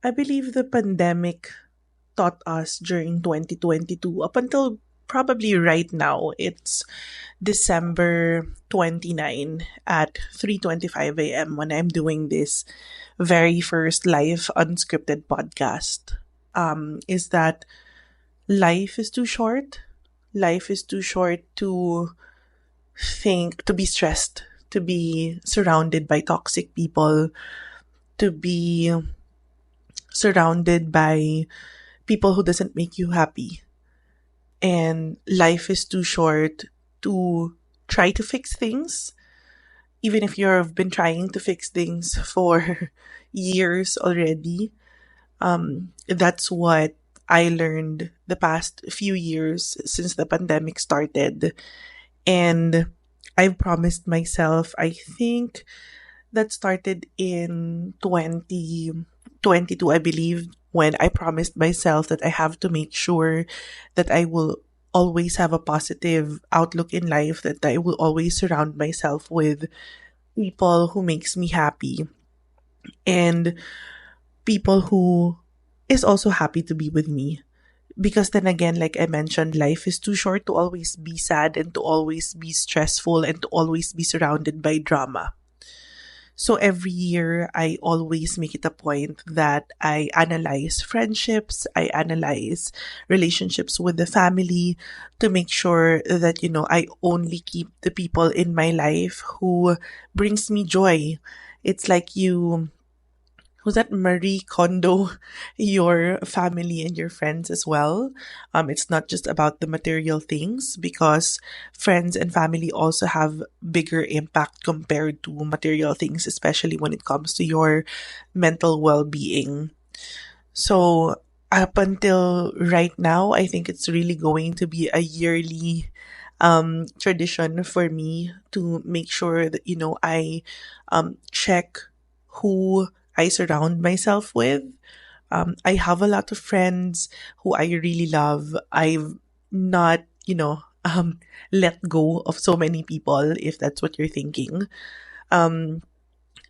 I believe the pandemic taught us during 2022 up until probably right now. It's December 29 at 3:25 a.m. when I'm doing this very first live unscripted podcast. Is that life is too short. Life is too short to to be stressed, to be surrounded by toxic people, to be surrounded by people who doesn't make you happy. And life is too short to try to fix things, even if you've been trying to fix things for years already. That's what I learned the past few years since the pandemic started. And I've promised myself, I think that started in 2022, I believe, when I promised myself that I have to make sure that I will always have a positive outlook in life, that I will always surround myself with people who makes me happy and people who is also happy to be with me. Because then again, like I mentioned, life is too short to always be sad and to always be stressful and to always be surrounded by drama. So every year, I always make it a point that I analyze friendships, I analyze relationships with the family to make sure that, I only keep the people in my life who brings me joy. It's like who's that, Marie Kondo, your family and your friends as well. It's not just about the material things, because friends and family also have bigger impact compared to material things, especially when it comes to your mental well-being. So up until right now, I think it's really going to be a yearly tradition for me to make sure that, I check who I surround myself with. I have a lot of friends who I really love. I've not, let go of so many people, if that's what you're thinking. Um,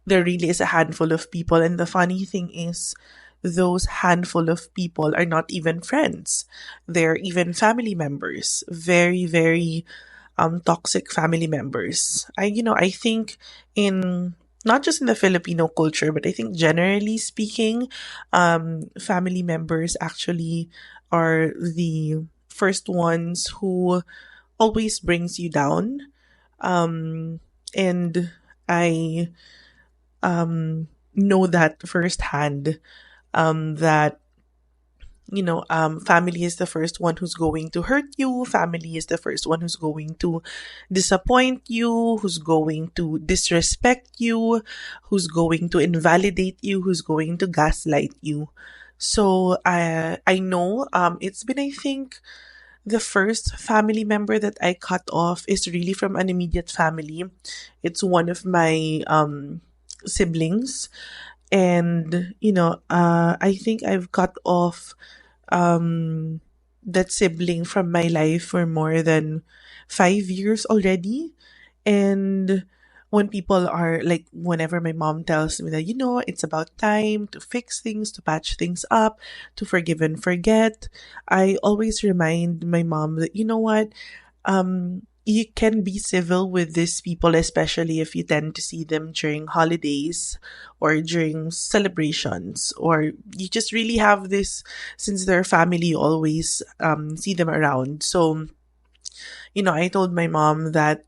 there really is a handful of people. And the funny thing is, those handful of people are not even friends. They're even family members. Very, very toxic family members. I think in not just in the Filipino culture, but I think generally speaking, family members actually are the first ones who always brings you down. And I know that firsthand, that family is the first one who's going to hurt you. Family is the first one who's going to disappoint you, who's going to disrespect you, who's going to invalidate you, who's going to gaslight you. So I know it's been, I think, the first family member that I cut off is really from an immediate family. It's one of my siblings. And I think I've cut off that sibling from my life for more than 5 years already. And when people are like, whenever my mom tells me that, it's about time to fix things, to patch things up, to forgive and forget, I always remind my mom that, you know what? You can be civil with these people, especially if you tend to see them during holidays or during celebrations, or you just really have this, since they're family, you always see them around. So, I told my mom that,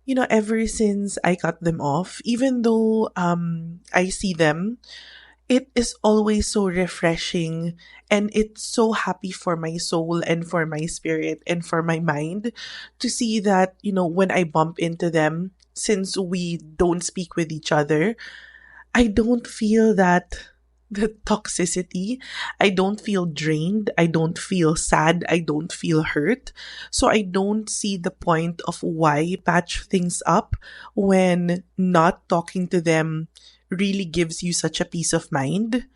ever since I cut them off, even though I see them, it is always so refreshing, and it's so happy for my soul and for my spirit and for my mind to see that, when I bump into them, since we don't speak with each other, I don't feel the toxicity. I don't feel drained. I don't feel sad. I don't feel hurt. So I don't see the point of why patch things up when not talking to them really gives you such a peace of mind.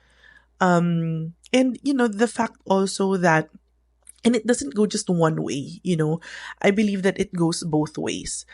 And the fact also that, and it doesn't go just one way, I believe that it goes both ways.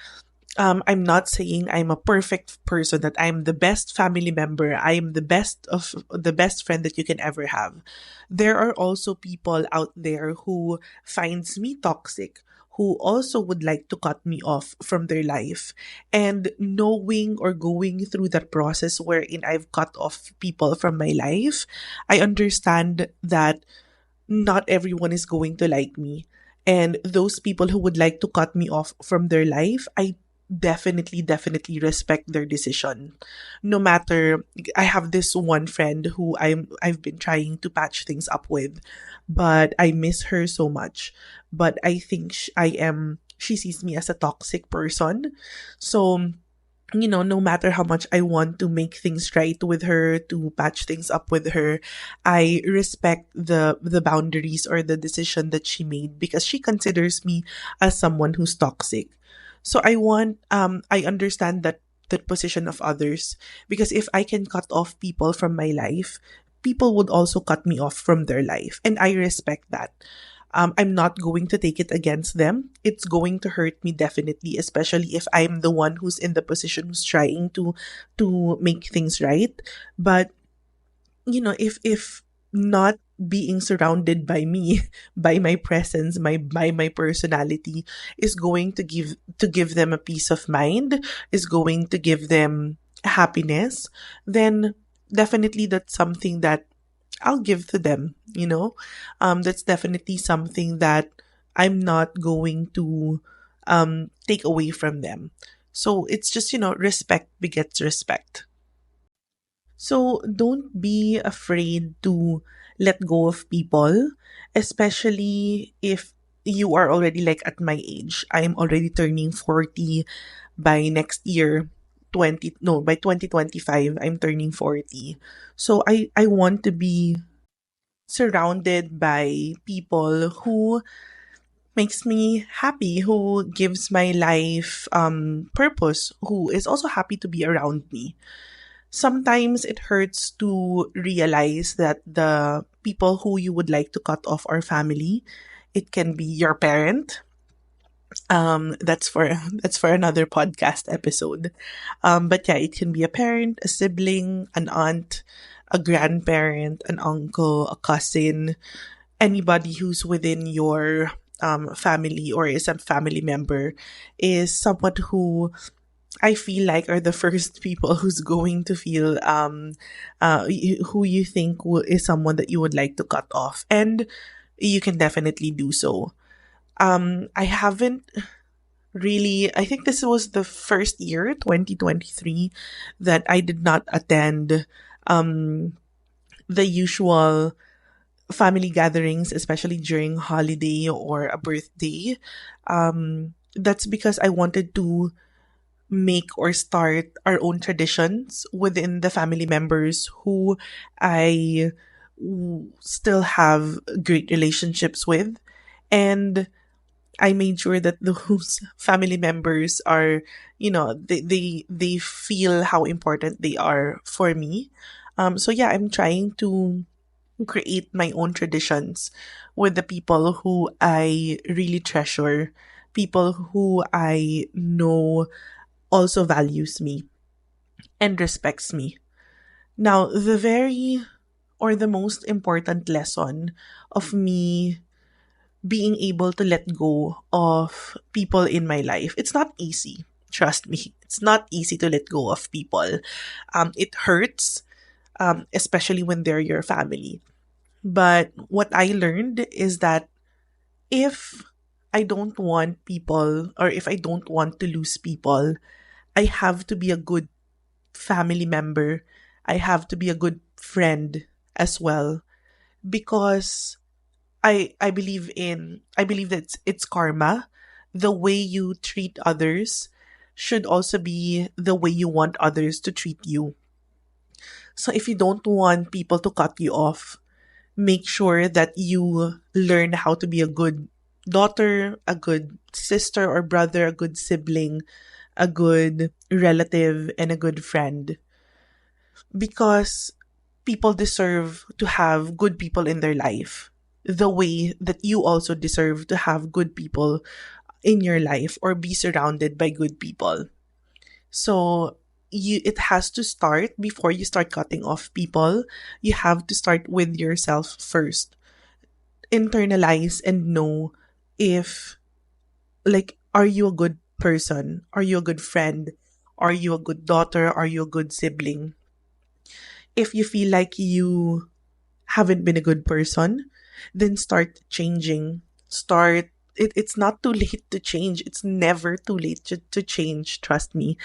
I'm not saying I'm a perfect person, that I'm the best family member, I'm the best friend that you can ever have. There are also people out there who finds me toxic, who also would like to cut me off from their life. And knowing or going through that process wherein I've cut off people from my life, I understand that not everyone is going to like me. And those people who would like to cut me off from their life, I definitely respect their decision. No matter, I have this one friend who I've been trying to patch things up with, but I miss her so much. But I think she sees me as a toxic person. So, no matter how much I want to make things right with her, to patch things up with her, I respect the boundaries or the decision that she made, because she considers me as someone who's toxic. So I understand that position of others, because if I can cut off people from my life, people would also cut me off from their life, and I respect that. I'm not going to take it against them. It's going to hurt me definitely, especially if I'm the one who's in the position who's trying to make things right. But if not being surrounded by me, by my presence, by my personality, is going to give them a peace of mind, is going to give them happiness, then definitely that's something that I'll give to them. That's definitely something that I'm not going to take away from them. So it's just, respect begets respect. So don't be afraid to let go of people, especially if you are already like at my age. I'm already turning 40 by next year. By 2025 I'm turning 40. So I want to be surrounded by people who makes me happy, who gives my life purpose, who is also happy to be around me. Sometimes it hurts to realize that the people who you would like to cut off are family. It can be your parent. That's for another podcast episode. But yeah, it can be a parent, a sibling, an aunt, a grandparent, an uncle, a cousin, anybody who's within your family or is a family member, is someone who I feel like are the first people who's going to feel who you think is someone that you would like to cut off, and you can definitely do so. I haven't really. I think this was the first year, 2023, that I did not attend the usual family gatherings, especially during holiday or a birthday. That's because I wanted to make or start our own traditions within the family members who I still have great relationships with. And I made sure that those family members are, they feel how important they are for me. So yeah, I'm trying to create my own traditions with the people who I really treasure, people who I know also values me and respects me. Now, the most important lesson of me being able to let go of people in my life, it's not easy. Trust me, it's not easy to let go of people. It hurts, especially when they're your family. But what I learned is that if I don't want people, or if I don't want to lose people, I have to be a good family member. I have to be a good friend as well, because I believe that it's karma. The way you treat others should also be the way you want others to treat you. So if you don't want people to cut you off, make sure that you learn how to be a good daughter, a good sister or brother, a good sibling, a good relative, and a good friend. Because people deserve to have good people in their life, the way that you also deserve to have good people in your life or be surrounded by good people. So it has to start before you start cutting off people. You have to start with yourself first. Internalize and know if, like, are you a good person? Are you a good friend? Are you a good daughter? Are you a good sibling? If you feel like you haven't been a good person, then start changing. It's not too late to change. It's never too late to change. Trust me.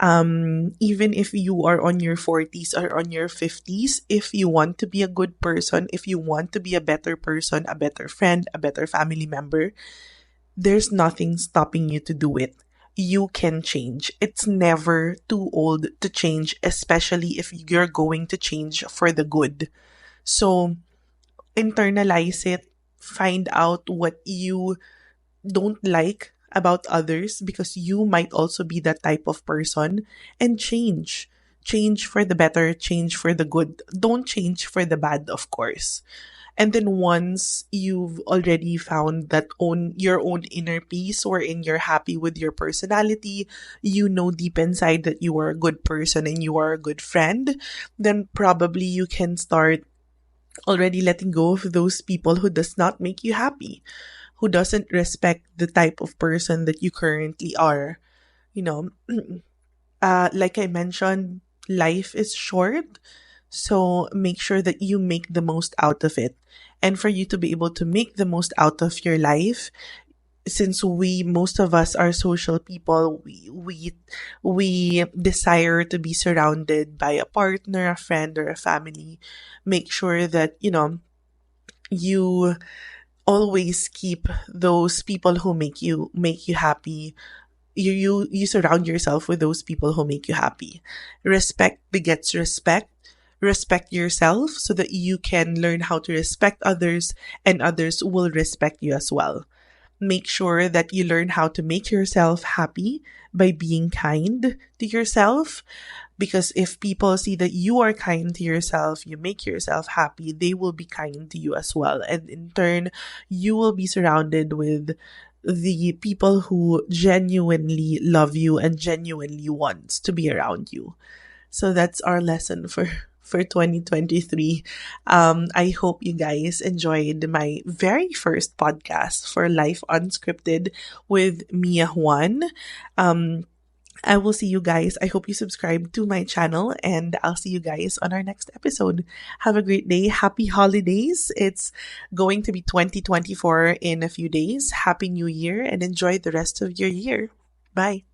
Even if you are on your 40s or on your 50s, if you want to be a good person, if you want to be a better person, a better friend, a better family member, there's nothing stopping you to do it. You can change. It's never too old to change, especially if you're going to change for the good. So internalize it, find out what you don't like about others, because you might also be that type of person, and change. Change for the better, change for the good. Don't change for the bad, of course. And then once you've already found that your own inner peace, wherein you're happy with your personality, you know deep inside that you are a good person and you are a good friend, then probably you can start already letting go of those people who does not make you happy, who doesn't respect the type of person that you currently are. You know, like I mentioned, life is short, so make sure that you make the most out of it. And for you to be able to make the most out of your life, since most of us are social people, we desire to be surrounded by a partner, a friend, or a family. Make sure that, you always keep those people who make you happy. You surround yourself with those people who make you happy. Respect begets respect. Respect yourself so that you can learn how to respect others, and others will respect you as well. Make sure that you learn how to make yourself happy by being kind to yourself. Because if people see that you are kind to yourself, you make yourself happy, they will be kind to you as well. And in turn, you will be surrounded with the people who genuinely love you and genuinely wants to be around you. So that's our lesson for 2023. I hope you guys enjoyed my very first podcast for Life Unscripted with Mia Juan. I will see you guys. I hope you subscribe to my channel, and I'll see you guys on our next episode. Have a great day. Happy holidays. It's going to be 2024 in a few days. Happy New Year, and enjoy the rest of your year. Bye.